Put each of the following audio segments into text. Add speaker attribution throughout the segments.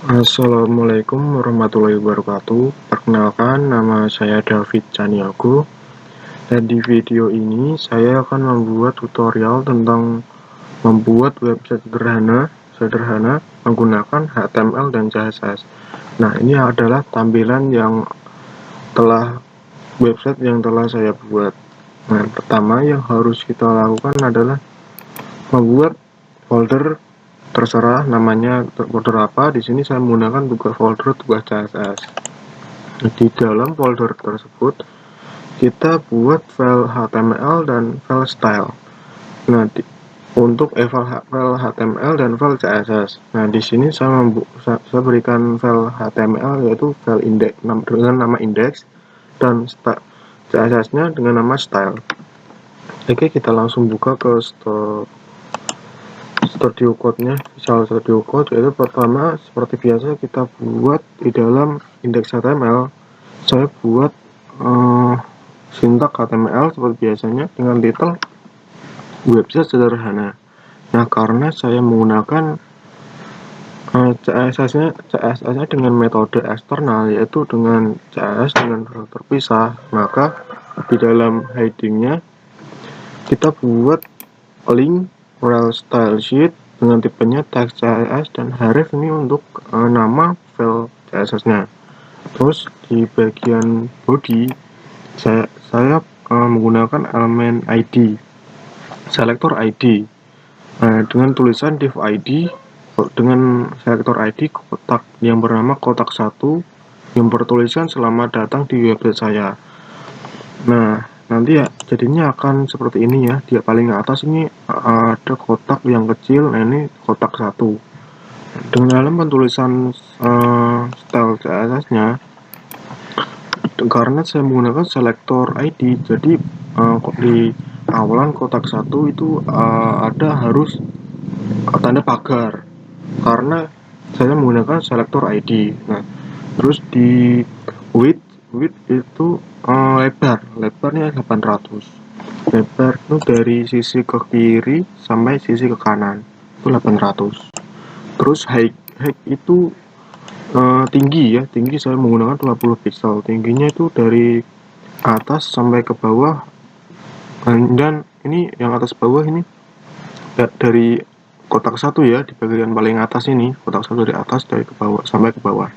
Speaker 1: Assalamualaikum warahmatullahi wabarakatuh. Perkenalkan, nama saya David Caniago, dan di video ini saya akan membuat tutorial tentang membuat website sederhana menggunakan HTML dan CSS. Nah, ini adalah tampilan website yang telah saya buat. Nah, pertama yang harus kita lakukan adalah membuat folder, terserah namanya folder apa. Di sini saya menggunakan tugas CSS. Di dalam folder tersebut kita buat file HTML dan file style. Nah, untuk file HTML dan file CSS. Nah, di sini saya berikan file HTML yaitu file index dengan nama index dan CSS-nya dengan nama style. Oke, kita langsung buka ke Studio Code-nya. Visual Studio Code, yaitu pertama seperti biasa kita buat di dalam index HTML. Saya buat sintak HTML seperti biasanya dengan titel website sederhana. Nah, karena saya menggunakan CSS-nya dengan metode eksternal, yaitu dengan CSS dengan file terpisah, maka di dalam heading-nya kita buat link rel style sheet dengan tipenya text CSS dan href ini untuk nama file CSS-nya. Terus di bagian body saya menggunakan elemen ID, selektor ID, dengan tulisan div ID dengan selektor ID kotak yang bernama kotak 1 yang bertulisan selamat datang di website saya. Nah, nanti ya jadinya akan seperti ini ya. Di paling atas ini ada kotak yang kecil. Nah, ini kotak 1 dengan dalam pentulisan style CSS-nya. Karena saya menggunakan selektor ID, jadi di awalan kotak 1 itu ada harus tanda pagar karena saya menggunakan selektor ID. Nah, terus di width itu lebarnya 800. Lebar itu dari sisi ke kiri sampai sisi ke kanan itu 800. Terus height itu tinggi saya menggunakan 20 pixel. Tingginya itu dari atas sampai ke bawah, dan ini yang atas bawah ini dari kotak 1 ya, di bagian paling atas ini kotak 1 dari atas dari ke bawah sampai ke bawah.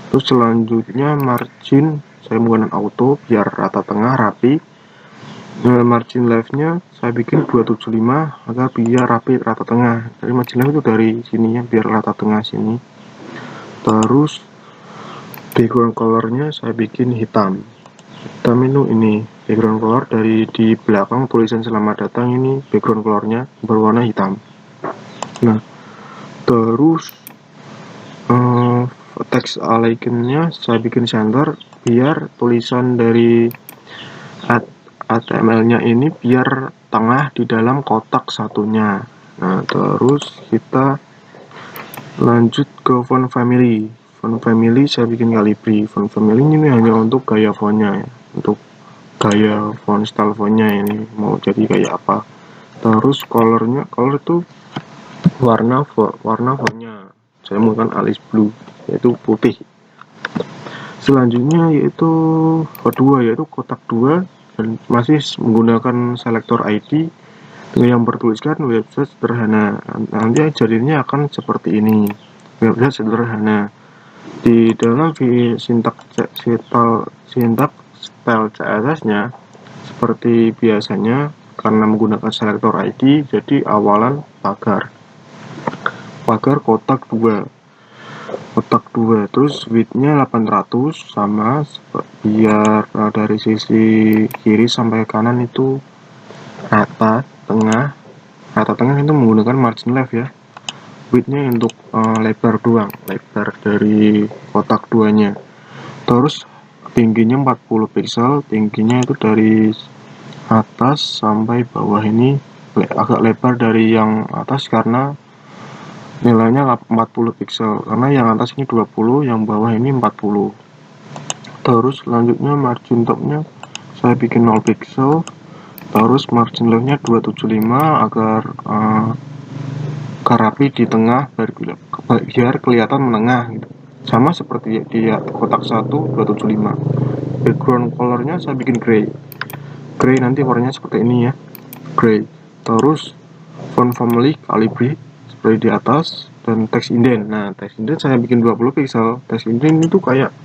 Speaker 1: Terus selanjutnya margin saya menggunakan auto biar rata tengah rapi. Margin left-nya saya bikin 275 agar biar rapi rata tengah. Dari margin left itu dari sini ya, biar rata tengah sini. Terus background color-nya saya bikin hitam itu ini background color dari di belakang tulisan selamat datang, ini background color-nya berwarna hitam. Nah, terus text icon-nya saya bikin center biar tulisan dari HTML-nya ini biar tengah di dalam kotak satunya. Nah, terus kita lanjut ke font family. Font family saya bikin Calibri. Font family ini hanya untuk gaya fontnya ya, untuk gaya font style fontnya ini mau jadi kayak apa. Terus color itu warna fontnya saya menggunakan Alice Blue, yaitu putih. Selanjutnya yaitu kedua, yaitu kotak 2 dan masih menggunakan selektor ID dengan yang bertuliskan website sederhana. Nanti jadinya akan seperti ini, website sederhana. Di dalam sintak style CSS-nya seperti biasanya, karena menggunakan selektor ID, jadi awalan pagar kotak 2, terus width-nya 800 sama biar dari sisi kiri sampai kanan itu rata tengah itu menggunakan margin left ya. Width-nya untuk lebar doang, lebar dari kotak 2-nya. Terus tingginya 40 pixel, tingginya itu dari atas sampai bawah ini agak lebar dari yang atas karena nilainya 40 pixel, karena yang atas ini 20, yang bawah ini 40. Terus selanjutnya margin top-nya saya bikin 0 pixel. Terus margin left-nya 275 agar agak rapi di tengah biar kelihatan menengah gitu. Sama seperti di kotak 1275. Background colornya saya bikin gray nanti warnanya seperti ini ya, gray. Terus font family Calibri seperti di atas, dan text indent. Nah, text indent saya bikin 20 pixel. Text indent itu kayak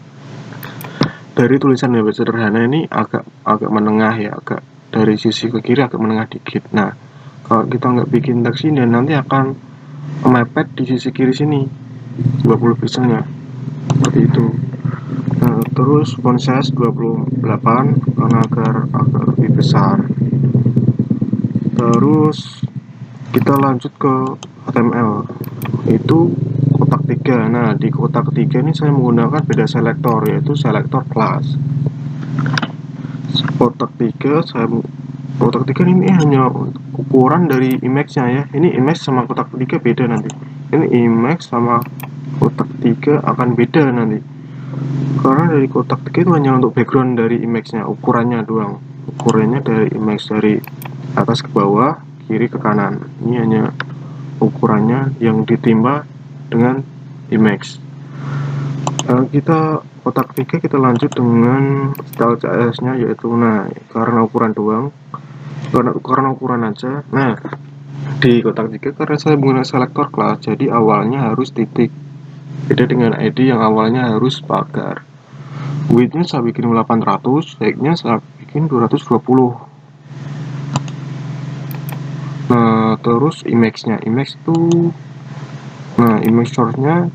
Speaker 1: dari tulisan yang sederhana ini agak menengah ya, agak dari sisi ke kiri agak menengah dikit. Nah, kalau kita nggak bikin text indent nanti akan mepet di sisi kiri sini 20 pixelnya seperti itu. Nah, terus font size 28 karena agar lebih besar. Terus kita lanjut ke HTML, itu kotak 3. Nah, di kotak 3 ini saya menggunakan beda selektor, yaitu selektor class. Kotak 3 ini hanya ukuran dari image-nya ya. Ini image sama kotak 3 beda nanti. Ini image sama kotak 3 akan beda nanti. Karena dari kotak 3 itu hanya untuk background dari image-nya, ukurannya doang. Ukurannya dari image dari atas ke bawah, kiri ke kanan. Ini hanya ukurannya yang ditimpa dengan image. Kita kotak 3 kita lanjut dengan style CSS-nya, yaitu karena ukuran doang, karena ukuran aja. Nah, di kotak 3 karena saya menggunakan selektor class, jadi awalnya harus titik. Beda dengan ID yang awalnya harus pagar. Width-nya saya bikin 800, height-nya saya bikin 220. Nah, terus image-nya, image source-nya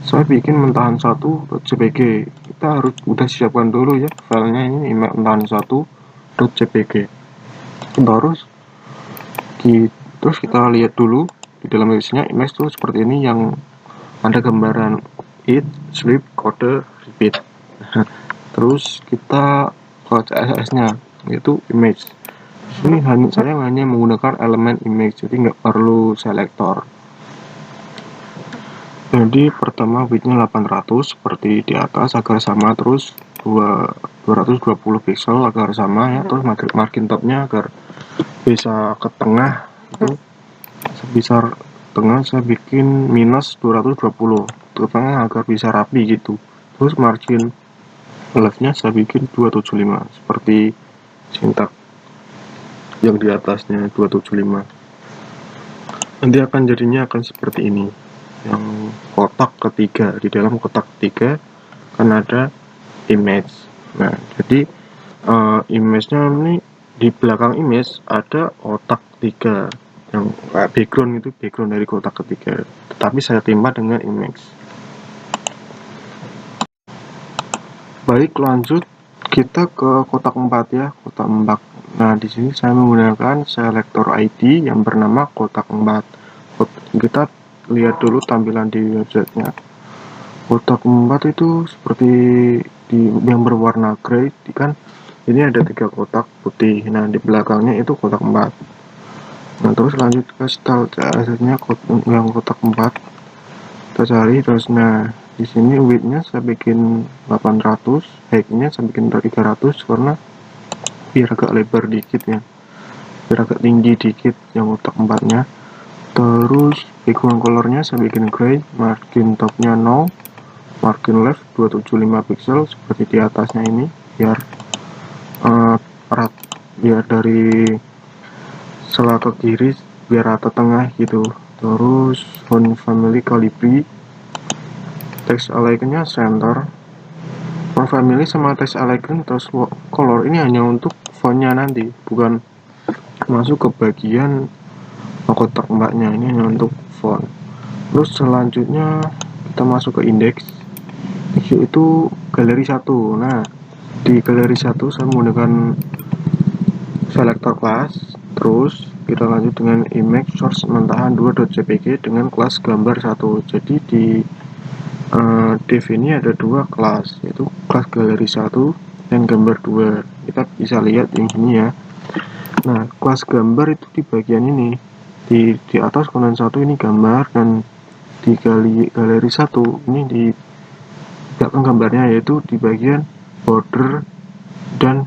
Speaker 1: saya bikin mentahan 1.jpg. Kita harus udah siapkan dulu ya filenya, ini mentahan 1.jpg. Terus kita lihat dulu di dalam image-nya, image tuh seperti ini yang ada gambaran eat, sleep, kode, repeat. Terus kita ke CSS-nya, yaitu image. Ini saya hanya menggunakan elemen image, jadi nggak perlu selektor. Jadi pertama width-nya 800 seperti di atas agar sama, terus 220 pixel agar sama ya, terus margin top-nya agar bisa ke tengah itu sebesar tengah saya bikin minus 220 ke tengah agar bisa rapi gitu. Terus margin left-nya saya bikin 275 seperti sintak yang di atasnya 275. Nanti jadinya akan seperti ini. Yang kotak ketiga, di dalam kotak ketiga kan ada image. Nah, jadi image-nya ini di belakang image ada kotak 3 yang background, itu background dari kotak ketiga, tetapi saya timpa dengan image. Baik, lanjut kita ke kotak 4 ya, kotak 4. Nah, di sini saya menggunakan selektor ID yang bernama kotak 4. Kita lihat dulu tampilan di websitenya. Kotak 4 itu seperti yang berwarna grey kan. Ini ada 3 kotak putih. Nah, di belakangnya itu kotak 4. Nah, terus lanjut ke style CSS-nya yang kotak 4. Kita cari terus. Nah, di sini width-nya saya bikin 800, height-nya saya bikin 300 karena biar agak lebar dikit ya. Biar agak tinggi dikit yang kotak 4-nya. Terus background colornya saya bikin gray, margin topnya 0, margin left 275 pixel seperti di atasnya ini, biar biar dari sela ke kiri biar rata tengah gitu. Terus font family Calibri, text align-nya center. Font family sama text align terus color ini hanya untuk fontnya nanti, bukan masuk ke bagian kotak 4-nya, ini hanya untuk font. Terus selanjutnya kita masuk ke index, yaitu galeri 1. Nah, di galeri 1 saya menggunakan selektor class. Terus kita lanjut dengan image source mentahan 2.jpg dengan kelas gambar 1. Jadi di div ini ada 2 kelas, yaitu kelas galeri 1 dan gambar 2. Kita bisa lihat yang ini ya. Nah, kelas gambar itu di bagian ini, di atas konon 1 ini gambar, dan di galeri 1 ini di belakang gambarnya, yaitu di bagian border dan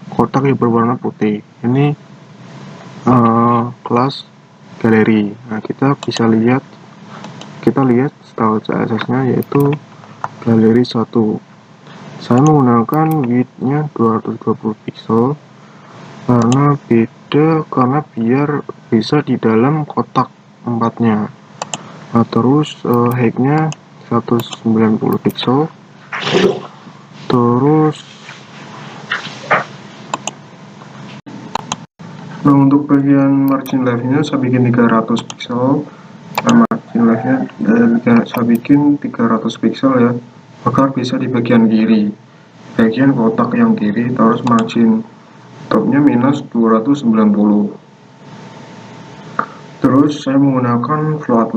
Speaker 1: kotak yang berwarna putih. Ini kelas galeri. Nah, kita lihat style CSS-nya yaitu galeri 1. Saya menggunakan width-nya 220 pixel karena biar bisa di dalam kotak empatnya. Nah, terus height-nya 190 pixel. Terus untuk bagian margin left-nya saya bikin 300 pixel. Nah, margin left-nya saya bikin 300 pixel ya, agar bisa di bagian kiri, bagian kotak yang kiri. Terus margin topnya minus 290. Terus saya menggunakan float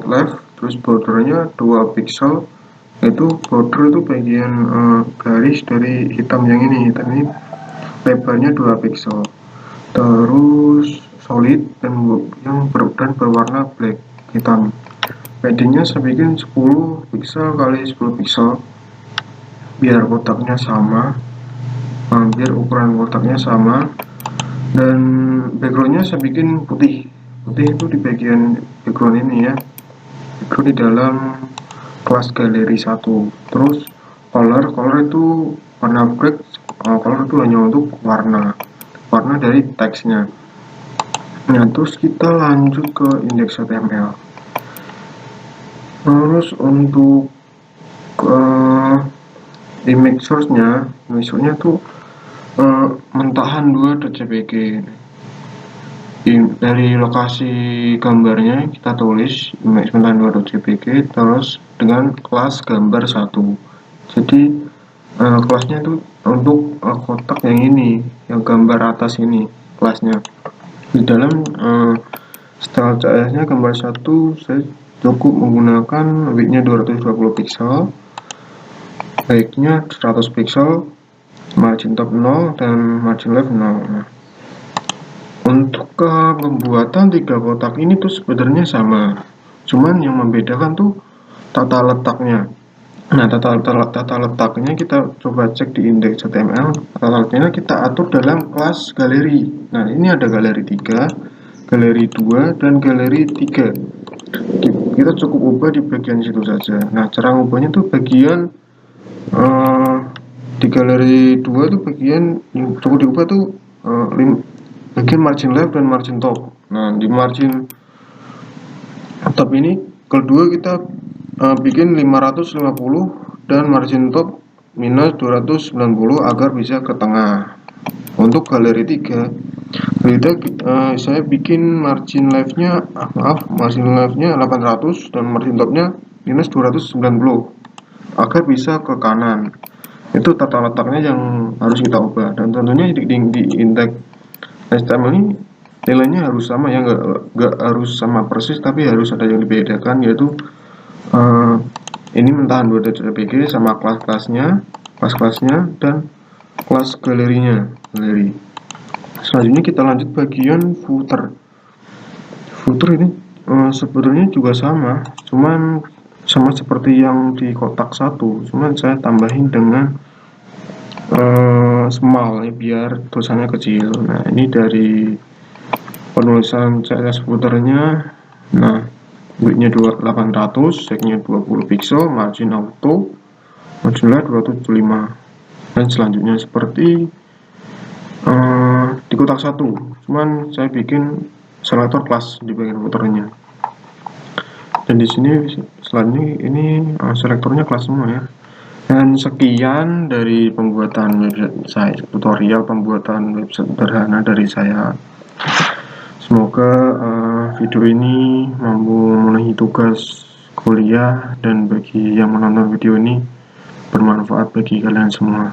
Speaker 1: left, terus bordernya 2 pixel. Itu border itu bagian garis dari hitam yang ini, lebarnya 2 pixel. Terus solid dan berwarna black, hitam. Paddingnya saya bikin 10 pixel kali 10 pixel biar kotaknya sama, biar ukuran kotaknya sama. Dan backgroundnya saya bikin putih itu di bagian background ini ya, background di dalam kelas galeri 1. Terus color itu warna black. Color itu hanya untuk warna dari teksnya. Nah, terus kita lanjut ke index.html. Terus untuk image source-nya tuh mentahan 2.jpg. Dari lokasi gambarnya kita tulis image mentahan 2.jpg, terus dengan kelas gambar 1. Jadi kelasnya itu untuk kotak yang ini, yang gambar atas ini kelasnya. Di dalam style CSS-nya gambar 1 saya cukup menggunakan width-nya 220 pixel, height-nya 100 pixel, margin top 0 dan margin left 0. Nah, untuk pembuatan 3 kotak ini tuh sebenarnya sama, cuman yang membedakan tuh tata letaknya. Nah, tata letaknya kita coba cek di index.html. Tata letaknya kita atur dalam kelas galeri. Nah, ini ada galeri 3, galeri 2, dan galeri 3. Kita cukup ubah di bagian situ saja. Nah, cara ubahnya tuh bagian di galeri 2 tuh bagian yang cukup diubah tuh bagian margin left dan margin top. Nah, di margin top ini kedua kita bikin 550 dan margin top minus 290 agar bisa ke tengah. Untuk galeri 3 saya bikin margin left-nya 800 dan margin top-nya minus 290 agar bisa ke kanan. Itu tata letaknya yang harus kita ubah. Dan tentunya di index HTML ini nilainya harus sama ya, nggak harus sama persis, tapi harus ada yang dibedakan, yaitu ini mentahan 2.jpg sama kelas-kelasnya dan kelas galeri. Selanjutnya kita lanjut bagian footer. Footer ini sebenarnya juga sama seperti yang di kotak 1, cuman saya tambahin dengan small ya, biar tulisannya kecil. Nah, ini dari penulisan CSS footernya. Nah, width-nya 800, height-nya 20 pixel, margin auto, margin left 275. Dan selanjutnya seperti di kotak 1, cuman saya bikin selektor kelas di bagian footernya. Dan di sini selanjutnya ini selektornya kelas semua ya. Dan sekian dari pembuatan website saya, tutorial pembuatan website sederhana dari saya. Semoga video ini mampu memenuhi tugas kuliah, dan bagi yang menonton video ini bermanfaat bagi kalian semua.